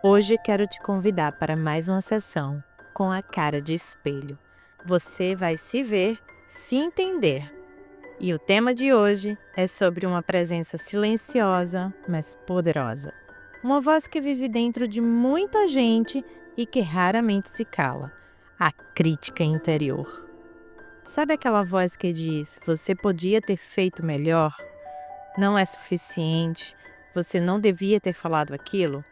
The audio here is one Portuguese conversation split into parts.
Hoje quero te convidar para mais uma sessão com a cara de espelho. Você vai se ver, se entender. E o tema de hoje é sobre uma presença silenciosa, mas poderosa. Uma voz que vive dentro de muita gente e que raramente se cala. A crítica interior. Sabe aquela voz que diz: você podia ter feito melhor? Não é suficiente? Você não devia ter falado aquilo?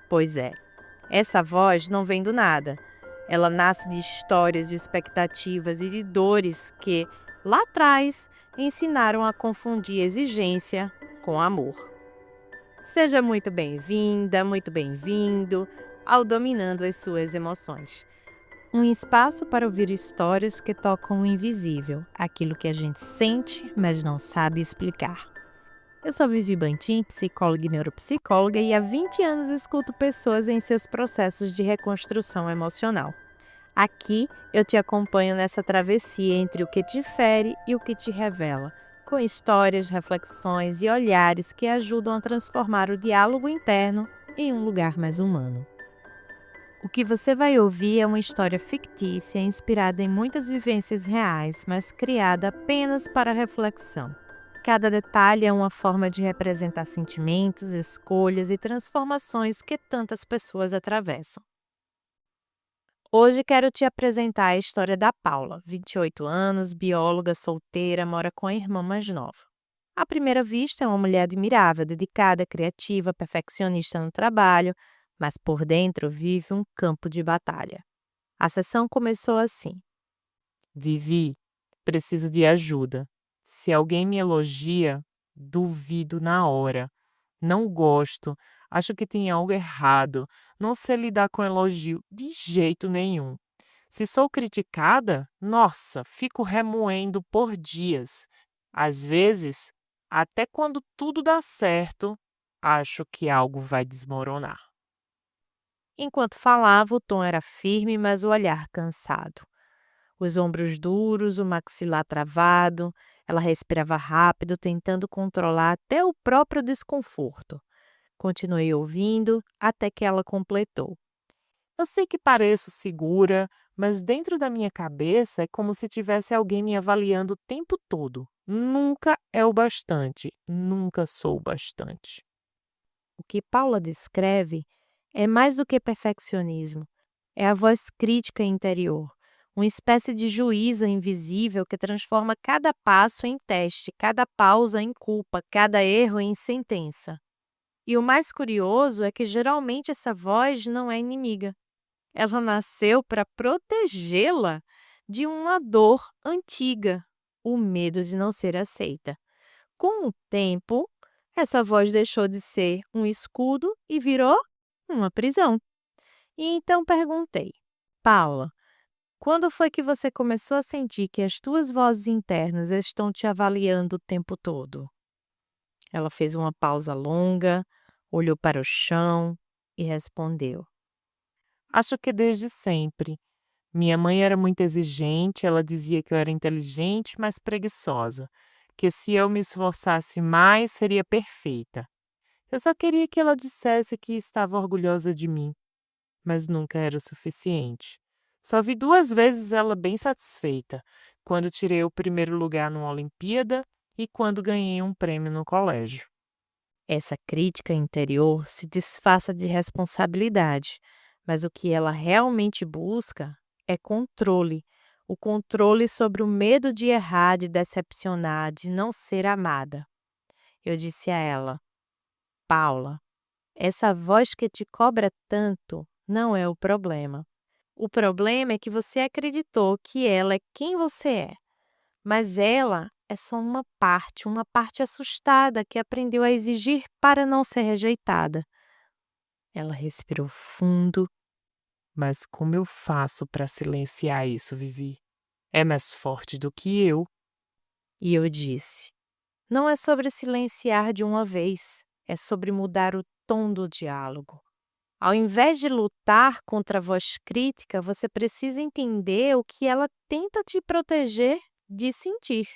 Pois é. Essa voz não vem do nada. Ela nasce de histórias, de expectativas e de dores que, lá atrás, ensinaram a confundir exigência com amor. Seja muito bem-vinda, muito bem-vindo ao Dominando as Suas Emoções. Um espaço para ouvir histórias que tocam o invisível, aquilo que a gente sente, mas não sabe explicar. Eu sou Vivi Bantim, psicóloga e neuropsicóloga, e há 20 anos escuto pessoas em seus processos de reconstrução emocional. Aqui eu te acompanho nessa travessia entre o que te fere e o que te revela, com histórias, reflexões e olhares que ajudam a transformar o diálogo interno em um lugar mais humano. O que você vai ouvir é uma história fictícia inspirada em muitas vivências reais, mas criada apenas para reflexão. Cada detalhe é uma forma de representar sentimentos, escolhas e transformações que tantas pessoas atravessam. Hoje quero te apresentar a história da Paula, 28 anos, bióloga, solteira, mora com a irmã mais nova. À primeira vista, é uma mulher admirável, dedicada, criativa, perfeccionista no trabalho, mas por dentro vive um campo de batalha. A sessão começou assim. Vivi, preciso de ajuda. Se alguém me elogia, duvido na hora. Não gosto, acho que tem algo errado. Não sei lidar com elogio de jeito nenhum. Se sou criticada, nossa, fico remoendo por dias. Às vezes, até quando tudo dá certo, acho que algo vai desmoronar. Enquanto falava, o tom era firme, mas o olhar cansado. Os ombros duros, o maxilar travado, ela respirava rápido, tentando controlar até o próprio desconforto. Continuei ouvindo até que ela completou. Eu sei que pareço segura, mas dentro da minha cabeça é como se tivesse alguém me avaliando o tempo todo. Nunca é o bastante, nunca sou o bastante. O que Paula descreve é mais do que perfeccionismo, é a voz crítica interior, uma espécie de juíza invisível que transforma cada passo em teste, cada pausa em culpa, cada erro em sentença. E o mais curioso é que geralmente essa voz não é inimiga. Ela nasceu para protegê-la de uma dor antiga, o medo de não ser aceita. Com o tempo, essa voz deixou de ser um escudo e virou uma prisão. E então perguntei: Paula, quando foi que você começou a sentir que as tuas vozes internas estão te avaliando o tempo todo? Ela fez uma pausa longa, olhou para o chão e respondeu: Acho que desde sempre. Minha mãe era muito exigente, ela dizia que eu era inteligente, mas preguiçosa, que se eu me esforçasse mais seria perfeita. Eu só queria que ela dissesse que estava orgulhosa de mim, mas nunca era o suficiente. Só vi 2 vezes ela bem satisfeita, quando tirei o primeiro lugar numa Olimpíada e quando ganhei um prêmio no colégio. Essa crítica interior se disfarça de responsabilidade, mas o que ela realmente busca é controle. O controle sobre o medo de errar, de decepcionar, de não ser amada. Eu disse a ela: Paula, essa voz que te cobra tanto não é o problema. O problema é que você acreditou que ela é quem você é, mas ela é só uma parte assustada que aprendeu a exigir para não ser rejeitada. Ela respirou fundo Mas como eu faço para silenciar isso, Vivi? É mais forte do que eu. e eu disse: não é sobre silenciar de uma vez, é sobre mudar o tom do diálogo. Ao invés de lutar contra a voz crítica, você precisa entender o que ela tenta te proteger de sentir.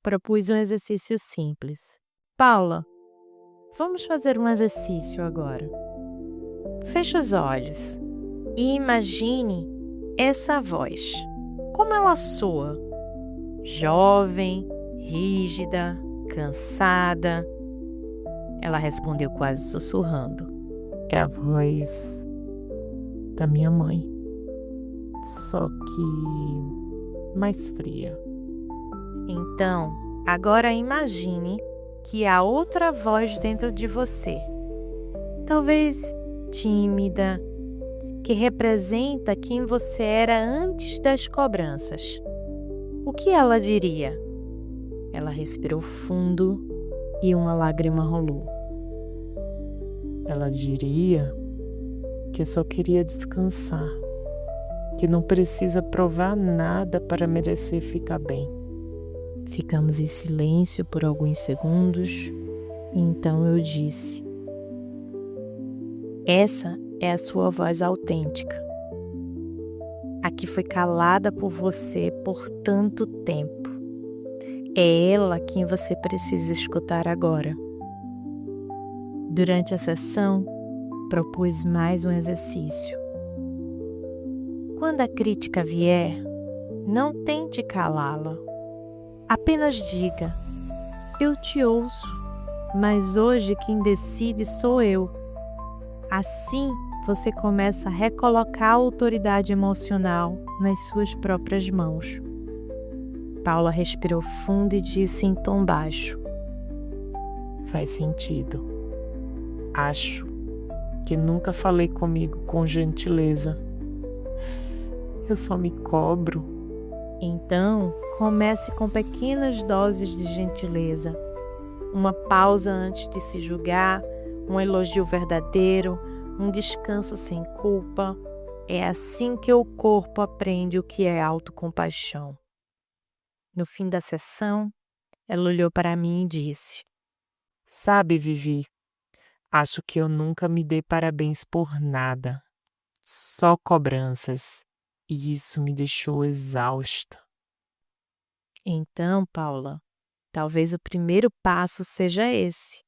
Propus um exercício simples. Paula, vamos fazer um exercício agora. Feche os olhos e imagine essa voz. Como ela soa? Jovem, rígida, cansada? Ela respondeu quase sussurrando. É a voz da minha mãe, só que mais fria. Então, agora imagine que há outra voz dentro de você, talvez tímida, que representa quem você era antes das cobranças. O que ela diria? Ela respirou fundo e uma lágrima rolou. Ela diria que só queria descansar, que não precisa provar nada para merecer ficar bem. Ficamos em silêncio por alguns segundos, e então eu disse: essa é a sua voz autêntica, a que foi calada por você por tanto tempo. É ela quem você precisa escutar agora. Durante a sessão, propus mais um exercício. Quando a crítica vier, não tente calá-la. Apenas diga: eu te ouço, mas hoje quem decide sou eu. Assim, você começa a recolocar a autoridade emocional nas suas próprias mãos. Paula respirou fundo e disse em tom baixo: Faz sentido. Acho que nunca falei comigo com gentileza. Eu só me cobro. Então, comece com pequenas doses de gentileza. Uma pausa antes de se julgar, um elogio verdadeiro, um descanso sem culpa. É assim que o corpo aprende o que é autocompaixão. No fim da sessão, ela olhou para mim e disse: Sabe, Vivi, acho que eu nunca me dei parabéns por nada. Só cobranças. E isso me deixou exausta. Então, Paula, talvez o primeiro passo seja esse.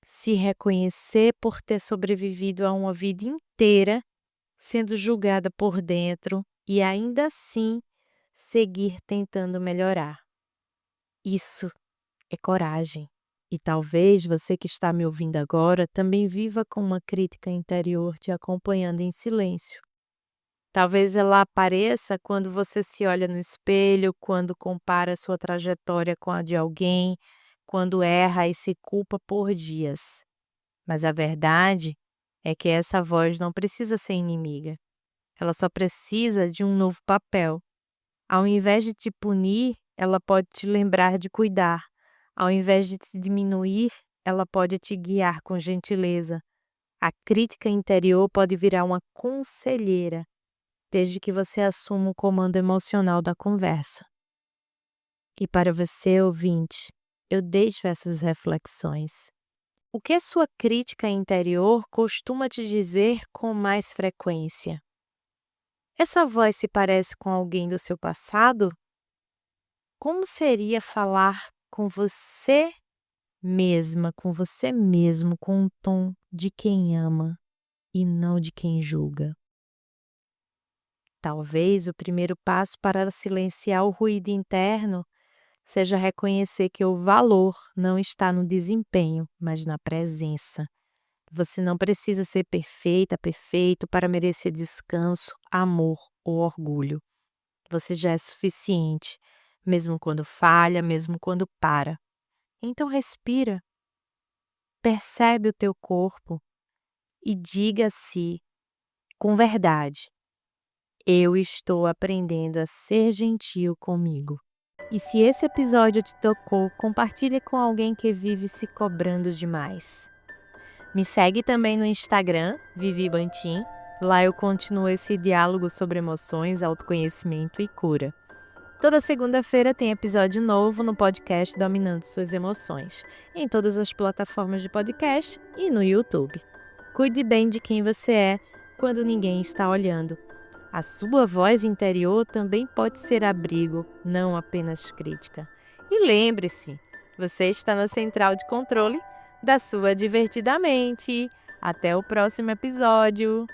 Se reconhecer por ter sobrevivido a uma vida inteira sendo julgada por dentro e ainda assim seguir tentando melhorar. Isso é coragem. E talvez você que está me ouvindo agora também viva com uma crítica interior te acompanhando em silêncio. Talvez ela apareça quando você se olha no espelho, quando compara sua trajetória com a de alguém, quando erra e se culpa por dias. Mas a verdade é que essa voz não precisa ser inimiga. Ela só precisa de um novo papel. Ao invés de te punir, ela pode te lembrar de cuidar. Ao invés de te diminuir, ela pode te guiar com gentileza. A crítica interior pode virar uma conselheira, desde que você assuma o comando emocional da conversa. E para você, ouvinte, eu deixo essas reflexões. O que a sua crítica interior costuma te dizer com mais frequência? Essa voz se parece com alguém do seu passado? Como seria falar com você mesma, com você mesmo, com um tom de quem ama e não de quem julga? Talvez o primeiro passo para silenciar o ruído interno seja reconhecer que o valor não está no desempenho, mas na presença. Você não precisa ser perfeita, perfeito para merecer descanso, amor ou orgulho. Você já é suficiente, mesmo quando falha, mesmo quando para. Então respira, percebe o teu corpo e diga a si, com verdade: eu estou aprendendo a ser gentil comigo. E se esse episódio te tocou, compartilhe com alguém que vive se cobrando demais. Me segue também no Instagram, Vivi Bantim. Lá eu continuo esse diálogo sobre emoções, autoconhecimento e cura. Toda segunda-feira tem episódio novo no podcast Dominando Suas Emoções, em todas as plataformas de podcast e no YouTube. Cuide bem de quem você é quando ninguém está olhando. A sua voz interior também pode ser abrigo, não apenas crítica. E lembre-se, você está na central de controle da sua divertida mente. Até o próximo episódio!